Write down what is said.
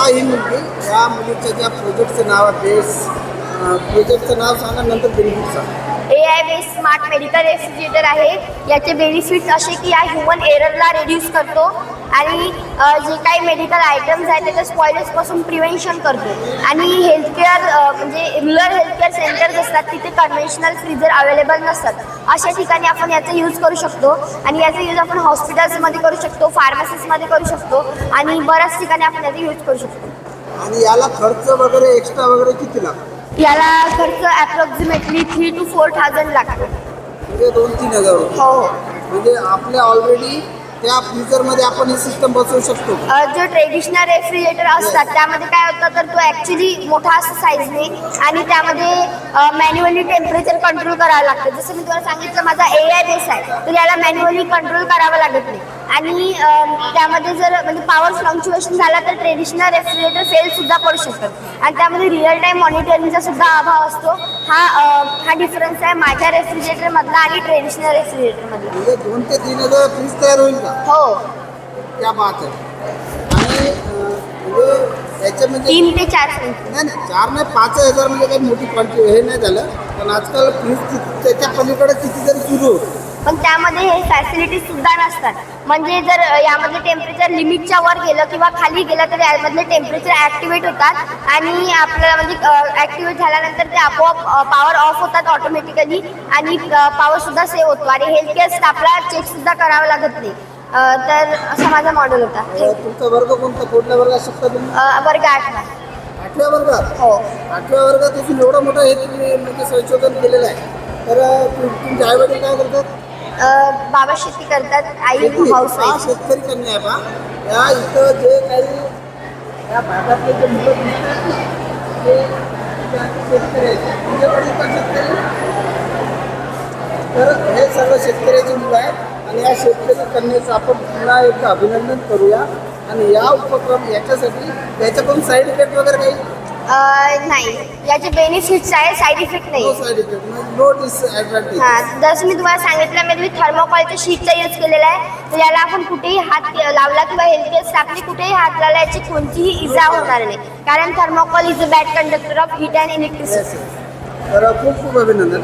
ही मुलगी, या मुलीच्या ज्या प्रोजेक्टचं नाव आहे बेस, प्रोजेक्टचं नाव सांगा, नंतर बेनिफिट सांगा. AI based smart medical refrigerator आहे. याचे बेनिफिट्स असे की या ह्युमन एररला रिड्यूस करतो आणि जे काही मेडिकल आयटम्स आहेत त्याच्या स्पॉयलेजपासून प्रिव्हेन्शन करतो. आणि हेल्थकेअर म्हणजे रुरल हेल्थकेअर सेंटर्स असतात तिथे कन्व्हेन्शनल फ्रीजर अवेलेबल नसतात. अशा ठिकाणी आपण याचा यूज करू शकतो आणि याचा यूज आपण हॉस्पिटल्समध्ये करू शकतो, फार्मसीजमध्ये करू शकतो आणि बऱ्याच ठिकाणी आपण याचा यूज करू शकतो. आणि याला खर्च वगैरे एक्स्ट्रा वगैरे किती लागतो? याला खर्च अप्रॉक्सिमेटली 3,000 to 4,000 लागतो. म्हणजे 2-3 हजार रुपये. हो हो. म्हणजे आपल्या ऑलरेडी त्या फ्रीजरमध्ये आपण ही सिस्टम बसवू शकतो. जो ट्रेडिशनल रेफ्रिजरेटर असतात त्यामध्ये काय होतं तर तो ॲक्च्युली मोठा असतो साईजने आणि त्यामध्ये मॅन्युअली टेम्परेचर कंट्रोल करावं लागतं. जसं मी तुम्हाला सांगितलं माझा AI बेस आहे तर याला मॅन्युअली कंट्रोल करावं लागत नाही. आणि त्यामध्ये जर म्हणजे पॉवर फ्लक्च्युएशन झाला तर ट्रेडिशनल रेफ्रिजरेटर फेलसुद्धा पडू शकतात आणि त्यामध्ये रिअल टाईम मॉनिटरिंगचा सुद्धा अभाव असतो. हा डिफरन्स आहे माझ्या रेफ्रिजरेटरमधला आणि ट्रेडिशनल रेफ्रिजरेटरमधला. म्हणजे 2 ते 3 हजार फ्रीज तयार होईल का? हो. त्या बात आहे. आणि म्हणजे याच्यामध्ये 3 ते 4 नाही नाही 4 नाही 5,000 म्हणजे काही मोठी क्वांटिटी हे नाही झालं. पण आजकाल फ्रीज त्याच्या पलीकडे कितीतरी सुरू होतं. पण त्यामध्ये हे फॅसिलिटीज सुद्धा नसतात. म्हणजे जर यामध्ये टेम्परेचर लिमिटच्या वर गेलं किंवा खाली गेलं तर यामधले टेम्परेचर ॲक्टिवेट होतात आणि आपल्याला म्हणजे ॲक्टिवेट झाल्यानंतर ते आपोआप पॉवर ऑफ होतात ऑटोमॅटिकली आणि पॉवरसुद्धा सेव्ह होतो आणि हेल्थकेअर स्टाफला चेकसुद्धा करावं लागत नाही. तर असा माझा मॉडेल होता. तुमचा वर्ग कोणता, कुठल्या वर्गात शकता तुम्ही? वर्ग 8ला. 8व्या वर्गात? हो. 8व्या वर्गात तुम्ही एवढं मोठं हे तुम्ही म्हणजे संशोधन केलेलं आहे. तर तुमचे आई वडील काय करतात? बाबा शेती करतात, आई शेती? हाऊस हा, वाईफ. शेतकरी कन्या आहे बा. या इथं जे काही या भागातले जे मुलं दिसतात ते शेतकरी आहेत. तुमचे वडील पण शेतकरी? तर हे सर्व शेतकऱ्याची मुलं आहेत आणि या शेतकरी कन्याचं आपण पुन्हा एकदा अभिनंदन करूया. आणि या उपक्रम याच्यासाठी याच्याकडून साईड इफेक्ट वगैरे काही? नाही, याचे बेनिफिट्स आहे, साईड इफेक्ट नाही. No side effect, no disadvantage. हां, जसं मी तुम्हाला सांगितलं मी थर्मोकॉलच्या शीटचा यूज केलेला आहे. तर याला आपण कुठेही हात लावला किंवा हेल्थकेअर स्टाफने कुठेही हात लावला याची कोणतीही इजा होणार नाही कारण thermocol is a bad conductor of heat and electricity. तर खूप खूप अभिनंदन.